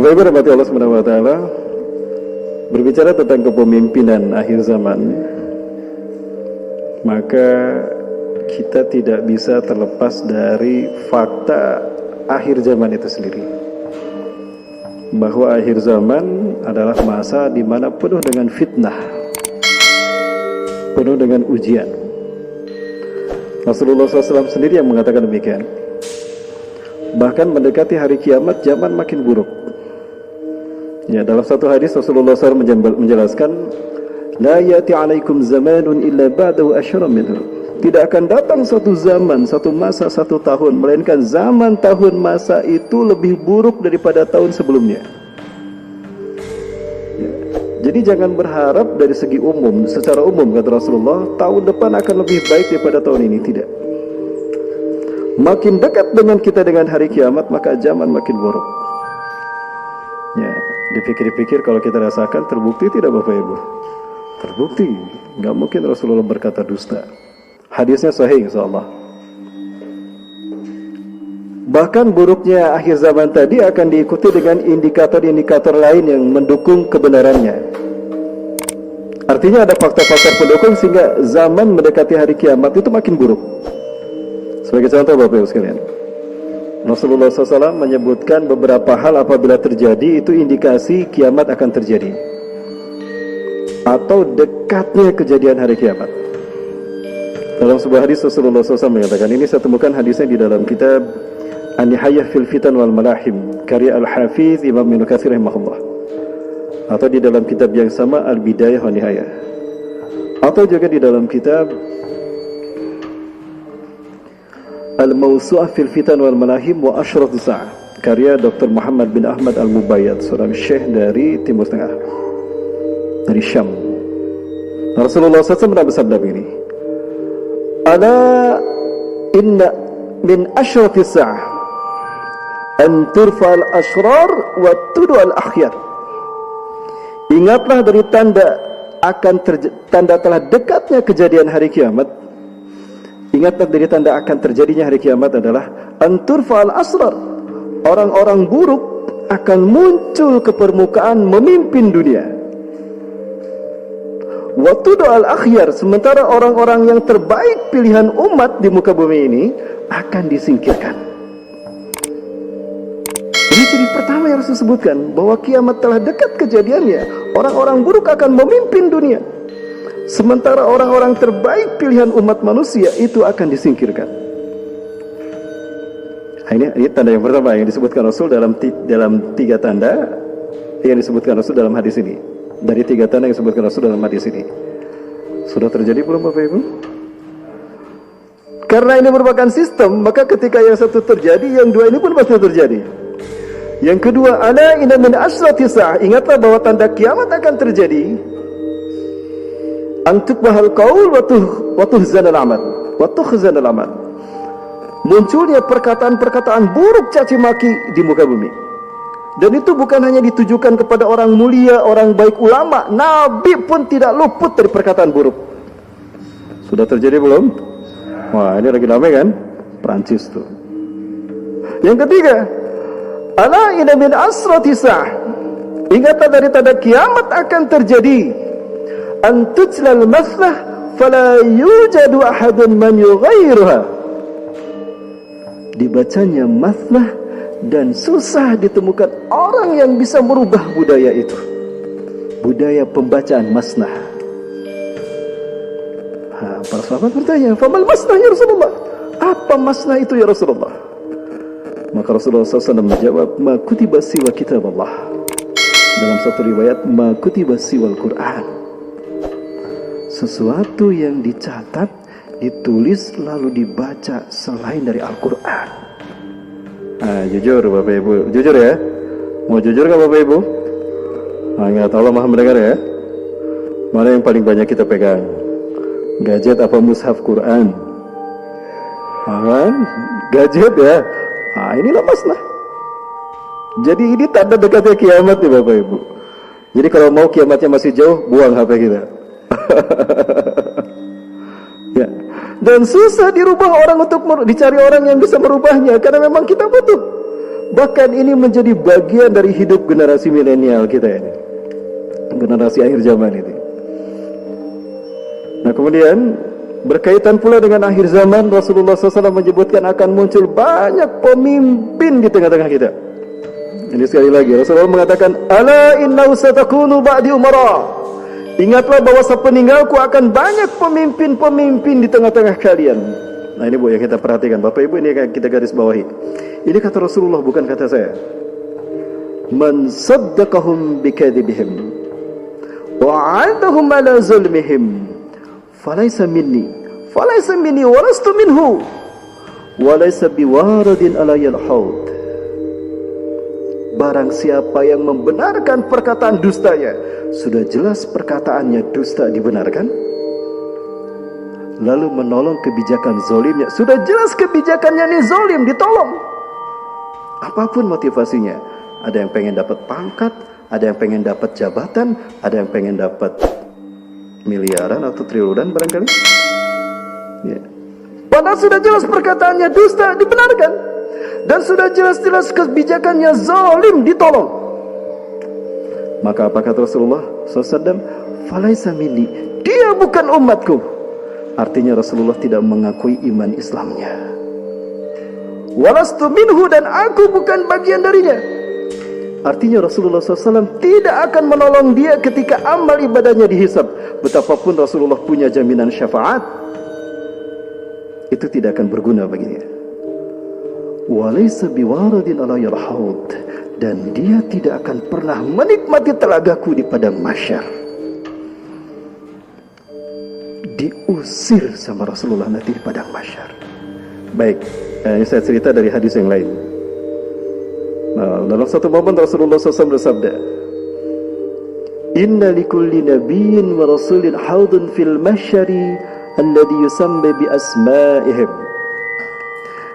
Bapak Ibu rahmati Allah Subhanahu wa taala, berbicara tentang kepemimpinan akhir zaman, maka kita tidak bisa terlepas dari fakta akhir zaman itu sendiri. Bahwa akhir zaman adalah masa di mana penuh dengan fitnah, penuh dengan ujian. Rasulullah SAW sendiri yang mengatakan demikian. Bahkan mendekati hari kiamat, zaman makin buruk. Ya, dalam satu hadis Rasulullah SAW menjelaskan, la yati alaikum zamanun illa ba'dahu asyram minhu. Tidak akan datang satu zaman, satu masa, satu tahun, melainkan zaman, tahun, masa itu lebih buruk daripada tahun sebelumnya. Ya. Jadi jangan berharap dari segi umum, secara umum kata Rasulullah, tahun depan akan lebih baik daripada tahun ini. Tidak. Makin dekat dengan kita dengan hari kiamat, maka zaman makin buruk. Ya, dipikir-pikir kalau kita rasakan, terbukti tidak Bapak Ibu? Terbukti. Gak mungkin Rasulullah berkata dusta. Hadisnya sahih insyaallah. Bahkan buruknya akhir zaman tadi akan diikuti dengan indikator-indikator lain yang mendukung kebenarannya. Artinya ada faktor-faktor pendukung sehingga zaman mendekati hari kiamat itu makin buruk. Sebagai contoh Bapak Ibu sekalian, Rasulullah SAW menyebutkan beberapa hal apabila terjadi itu indikasi kiamat akan terjadi atau dekatnya kejadian hari kiamat. Dalam sebuah hadis Rasulullah SAW mengatakan, ini saya temukan hadisnya di dalam kitab An-Nihayah fil Fitan wal Malahim karya Al-Hafiz Imam Ibnu Katsir rahimahullah, atau di dalam kitab yang sama Al-Bidayah wa Nihayah, atau juga di dalam kitab Al-Mawsu'ah fil Fitan wal Malahim wa Ashratu Sa'ah karya Dr. Muhammad bin Ahmad Al-Mubayyad, seorang syekh dari Timur Tengah, dari Syam. Rasulullah SAW pernah bersabda begini, ala inna min ashrati sa'ah an turfa al-ashrar wa tudu al-akhyar. Ingatlah dari tanda tanda telah dekatnya kejadian hari kiamat. Ingatlah dari tanda akan terjadinya hari kiamat adalah an turfa al-ashrar. Orang-orang buruk akan muncul ke permukaan memimpin dunia. Waktu doa al-akhyar, sementara orang-orang yang terbaik pilihan umat di muka bumi ini akan disingkirkan. Ini ciri pertama yang harus disebutkan, bahwa kiamat telah dekat kejadiannya. Orang-orang buruk akan memimpin dunia, sementara orang-orang terbaik pilihan umat manusia itu akan disingkirkan. Nah, ini tanda yang pertama yang disebutkan Rasul dalam tiga tanda yang disebutkan Rasul dalam hadis ini. Dari tiga tanda yang disebutkan Rasul dalam hadis ini. Sudah terjadi belum Bapak Ibu? Karena ini merupakan sistem, maka ketika yang satu terjadi, yang dua ini pun pasti terjadi. Yang kedua, ala inna min asyrati sa'ah, ingatlah bahwa tanda kiamat akan terjadi. Antuk bahal qaul wa tuhzan al-amal, wa tukhzan al-amal. Munculnya perkataan-perkataan buruk caci maki di muka bumi. Dan itu bukan hanya ditujukan kepada orang mulia, orang baik, ulama. Nabi pun tidak luput dari perkataan buruk. Sudah terjadi belum? Wah, ini lagi ramai kan? Perancis tuh. Yang ketiga, ala inna min asrati sa'ah, ingatlah dari tanda kiamat akan terjadi. An tujlal maslah fala yujadu ahadun man yughayyiruha. Dibacanya maslah dan susah ditemukan orang yang bisa merubah budaya itu. Budaya pembacaan masnah. Para sahabat bertanya, "Famal masnah ya Rasulullah?" Apa masnah itu ya Rasulullah? Maka Rasulullah SAW menjawab, "Ma kutiba siwa kitab Allah." Dalam satu riwayat, "Ma kutiba siwal Quran." Sesuatu yang dicatat, ditulis lalu dibaca selain dari Al-Quran. Jujur Bapak Ibu, jujur ya. Mau jujur gak Bapak Ibu? Ingat, Allah Maha mendengar ya. Mana yang paling banyak kita pegang? Gadget apa mushaf Quran? Gadget ya. Inilah masnah. Jadi ini tanda dekatnya kiamat nih Bapak Ibu. Jadi kalau mau kiamatnya masih jauh, buang HP kita. Ya. Dan susah dirubah orang untuk dicari orang yang bisa merubahnya, karena memang kita butuh Bahkan ini menjadi bagian dari hidup generasi milenial kita ini, generasi akhir zaman ini. Nah kemudian berkaitan pula dengan akhir zaman, Rasulullah SAW menyebutkan akan muncul banyak pemimpin di tengah-tengah kita. Ini sekali lagi Rasulullah mengatakan, ala innahu satakunu ba'di umara. Ingatlah bahwa sepeninggalku akan banyak pemimpin-pemimpin di tengah-tengah kalian. Nah ini Bu yang kita perhatikan, Bapak Ibu, ini kita garis bawahi. Ini kata Rasulullah, bukan kata saya. Man saddaqahum bikadzibihim wa'adahum ala zulmihim falaysa minni walastu minhu walaysa biwaradin alayal haud. Barang siapa yang membenarkan perkataan dustanya, sudah jelas perkataannya dusta dibenarkan, lalu menolong kebijakan zolimnya, sudah jelas kebijakannya ini zolim, ditolong. Apapun motivasinya, ada yang pengen dapat pangkat, ada yang pengen dapat jabatan, ada yang pengen dapat miliaran atau triliunan barangkali. Ya. Padahal sudah jelas perkataannya dusta dibenarkan, dan sudah jelas-jelas kebijakannya zalim ditolong. Maka apa kata Rasulullah SAW? Falaisa minni, dia bukan umatku. Artinya Rasulullah tidak mengakui iman Islamnya. Walastu minhu, dan aku bukan bagian darinya. Artinya Rasulullah SAW tidak akan menolong dia ketika amal ibadahnya dihisab. Betapapun Rasulullah punya jaminan syafaat, itu tidak akan berguna baginya. Walaysa biwaradin alayal haud, dan dia tidak akan pernah menikmati telagaku di padang mahsyar. Diusir sama Rasulullah nanti di padang mahsyar. Baik, ini saya cerita dari hadis yang lain. Nah, dalam satu momen Rasulullah SAW bersabda, inna likulli nabiyyin wa rasulin haudun fil mahsyari alladhi yusamma bi asma'ihim.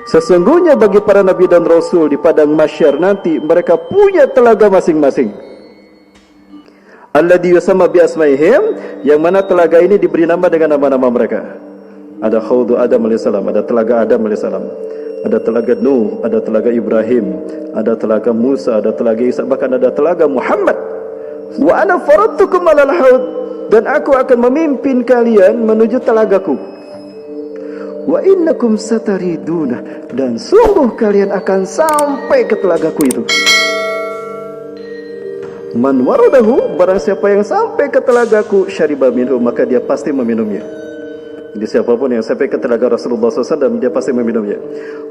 Sesungguhnya bagi para nabi dan rasul di padang mahsyar nanti, mereka punya telaga masing-masing. Alladhi yusamma bi asma'ihim, yang mana telaga ini diberi nama dengan nama-nama mereka. Ada khaudu Adam alaihissalam, ada telaga Adam alaihissalam, ada telaga Nuh, ada telaga Ibrahim, ada telaga Musa, ada telaga Isa, bahkan ada telaga Muhammad. Wa ana faradtukum alal haud, dan aku akan memimpin kalian menuju telagaku. Wa innakum satariduna, dan sungguh kalian akan sampai ke telagaku itu. Man waradahu, barang siapa yang sampai ke telagaku, syariba minhu, maka dia pasti meminumnya. Jadi siapapun yang sampai ke telaga Rasulullah SAW, dia pasti meminumnya.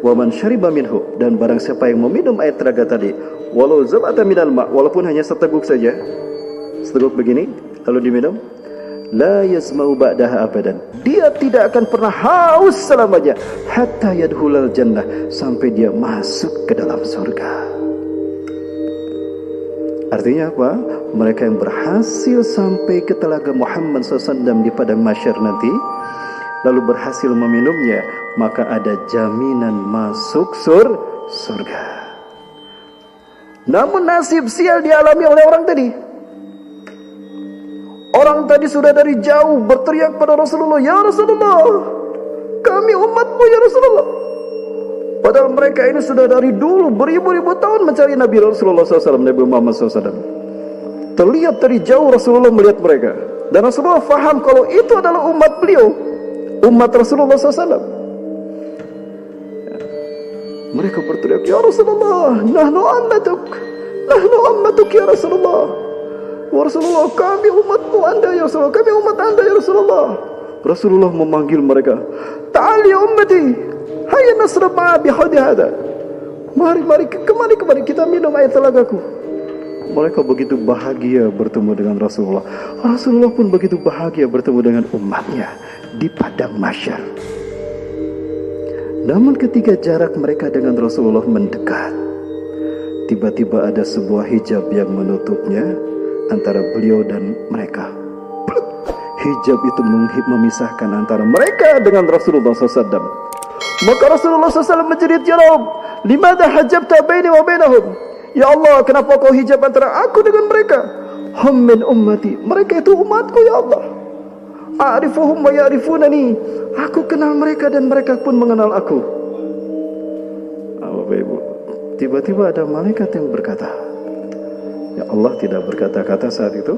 Wa man syariba minhu, dan barang siapa yang meminum air telaga tadi, walau zab'ata minal ma', walaupun hanya seteguk saja, seteguk begini, lalu diminum, la yazma'u ba'daha abadan, dia tidak akan pernah haus selamanya, hatta yadkhulal jannah, sampai dia masuk ke dalam surga. Artinya apa? Mereka yang berhasil sampai ke telaga Muhammad SAW di padang mahsyar nanti, lalu berhasil meminumnya, maka ada jaminan masuk surga. Namun nasib sial dialami oleh orang tadi. Orang tadi sudah dari jauh berteriak pada Rasulullah, ya Rasulullah, kami umatmu ya Rasulullah. Padahal mereka ini sudah dari dulu beribu-ribu tahun mencari Nabi Rasulullah SAW, Nabi Muhammad SAW. Terlihat dari jauh Rasulullah melihat mereka, dan Rasulullah faham kalau itu adalah umat beliau, umat Rasulullah SAW. Mereka berteriak, ya Rasulullah, nahnu ammatuk ya Rasulullah. Wa Rasulullah, kami umatmu anda ya Rasulullah, kami umat anda ya Rasulullah. Rasulullah memanggil mereka, ta'al ya ummati, hayya nasrab ma'a bihadi hada. Mari kemari kita minum air telagaku. Mereka begitu bahagia bertemu dengan Rasulullah. Rasulullah pun begitu bahagia bertemu dengan umatnya di padang mahsyar. Namun ketika jarak mereka dengan Rasulullah mendekat, tiba-tiba ada sebuah hijab yang menutupnya antara beliau dan mereka. Hijab itu memisahkan antara mereka dengan Rasulullah SAW. Maka Rasulullah SAW menjerit, ya Rabb, limadha hajabta baini wa bainahum? Ya Allah, kenapa kau hijab antara aku dengan mereka? Hum min ummati, mereka itu umatku ya Allah. A'rifuhum wa ya'rifunani, aku kenal mereka dan mereka pun mengenal aku. Bapak Ibu, tiba-tiba ada malaikat yang berkata, ya Allah tidak berkata-kata saat itu.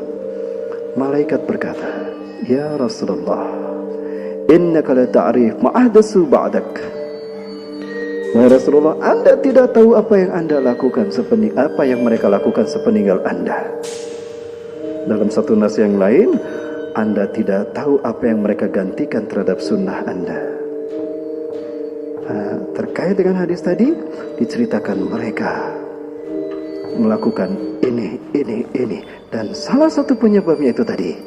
Malaikat berkata, ya Rasulullah, innaka la ta'rif ma'ahdasu ba'dak. Wahai Rasulullah, Anda tidak tahu apa yang Anda lakukan apa yang mereka lakukan sepeninggal Anda. Dalam satu nas yang lain, Anda tidak tahu apa yang mereka gantikan terhadap sunnah Anda. Terkait dengan hadis tadi, diceritakan mereka melakukan ini. Dan salah satu penyebabnya itu tadi,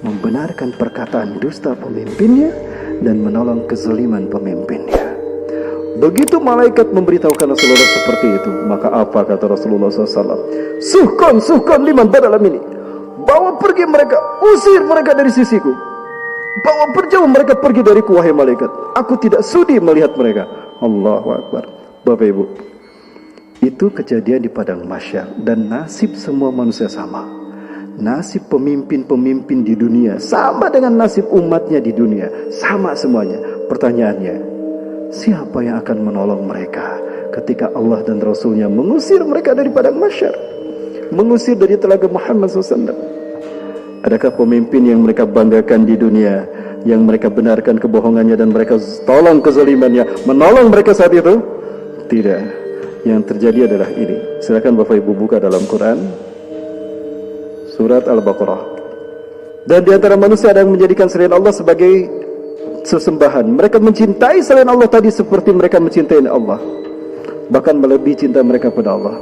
membenarkan perkataan dusta pemimpinnya dan menolong kezaliman pemimpinnya. Begitu malaikat memberitahukan Rasulullah seperti itu, maka apa kata Rasulullah SAW? Suhkan liman badalam ini. Bawa pergi mereka, usir mereka dari sisiku. Bawa berjauh mereka pergi dariku, wahai malaikat. Aku tidak sudi melihat mereka. Allahu Akbar. Bapak Ibu, itu kejadian di padang mahsyar, dan nasib semua manusia sama. Nasib pemimpin-pemimpin di dunia sama dengan nasib umatnya di dunia, sama semuanya. Pertanyaannya, siapa yang akan menolong mereka ketika Allah dan Rasulnya mengusir mereka dari padang mahsyar, mengusir dari telaga Muhammad SAW? Adakah pemimpin yang mereka banggakan di dunia, yang mereka benarkan kebohongannya dan mereka tolong kezalimannya, menolong mereka saat itu? Tidak. Yang terjadi adalah ini. Silakan Bapak Ibu buka dalam Quran surat Al-Baqarah. Dan di antara manusia ada yang menjadikan selain Allah sebagai sesembahan. Mereka mencintai selain Allah tadi seperti mereka mencintai Allah, bahkan melebihi cinta mereka pada Allah.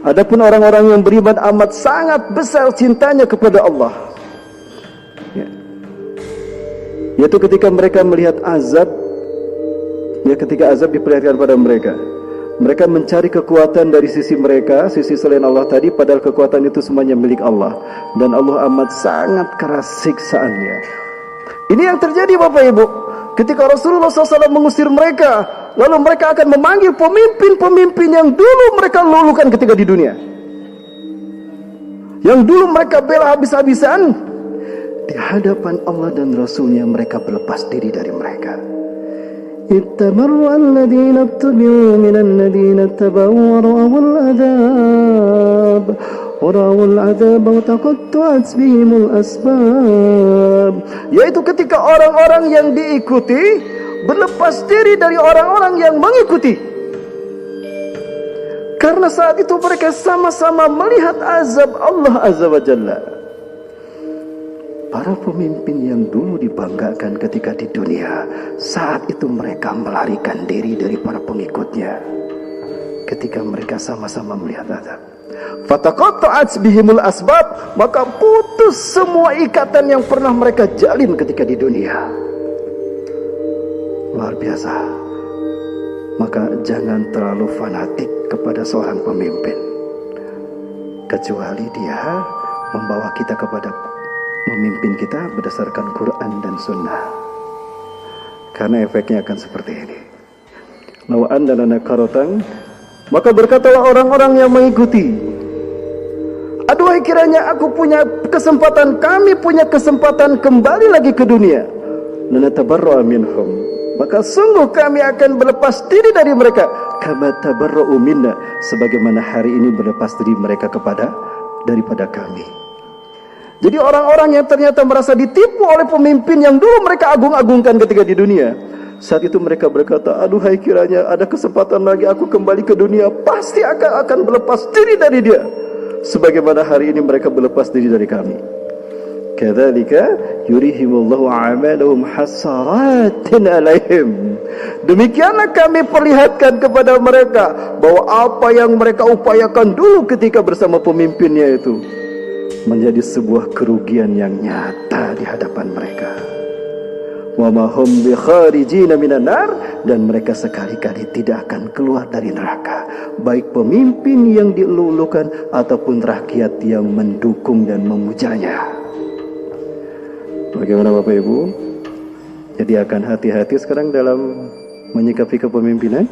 Adapun orang-orang yang beriman amat sangat besar cintanya kepada Allah, yaitu ketika mereka melihat azab, ketika azab diperlihatkan pada mereka, mereka mencari kekuatan dari sisi mereka, sisi selain Allah tadi, padahal kekuatan itu semuanya milik Allah, dan Allah amat sangat keras siksaannya. Ini yang terjadi Bapak Ibu, ketika Rasulullah SAW mengusir mereka, lalu mereka akan memanggil pemimpin-pemimpin yang dulu mereka lulukan ketika di dunia, yang dulu mereka bela habis-habisan. Di hadapan Allah dan Rasulnya mereka berlepas diri dari mereka. Ittamarru alladhina ibtuliu minan ladhina tabau wa ra'awul adab Warawul adab wa taqatta'at bihimul asbab. Yaitu ketika orang-orang yang diikuti berlepas diri dari orang-orang yang mengikuti, karena saat itu mereka sama-sama melihat azab Allah Azza wa Jalla. Para pemimpin yang dulu dibanggakan ketika di dunia, saat itu mereka melarikan diri dari para pengikutnya ketika mereka sama-sama melihat azab. Fataqatta'at bihimul asbab, maka putus semua ikatan yang pernah mereka jalin ketika di dunia. Luar biasa. Maka jangan terlalu fanatik kepada seorang pemimpin, kecuali dia membawa kita kepada memimpin kita berdasarkan Quran dan Sunnah. Karena efeknya akan seperti ini. Law anna lana karatan, maka berkatalah orang-orang yang mengikuti, aduhai kiranya aku punya kesempatan, kami punya kesempatan kembali lagi ke dunia, lanatabarra'a minhum, maka sungguh kami akan berlepas diri dari mereka, kama tabarra'u minna, sebagaimana hari ini berlepas diri mereka daripada kami. Jadi orang-orang yang ternyata merasa ditipu oleh pemimpin yang dulu mereka agung-agungkan ketika di dunia, saat itu mereka berkata, aduhai kiranya ada kesempatan lagi aku kembali ke dunia, pasti akan berlepas diri dari dia, sebagaimana hari ini mereka berlepas diri dari kami. Kadzalika yurihimullahu a'malahum hasaratin alaihim. Demikianlah kami perlihatkan kepada mereka bahwa apa yang mereka upayakan dulu ketika bersama pemimpinnya itu menjadi sebuah kerugian yang nyata di hadapan mereka. Wa ma hum bi kharijina minan nar, dan mereka sekali-kali tidak akan keluar dari neraka, baik pemimpin yang dielulukan ataupun rakyat yang mendukung dan memujanya. Bagaimana Bapak Ibu? Jadi akan hati-hati sekarang dalam menyikapi kepemimpinan.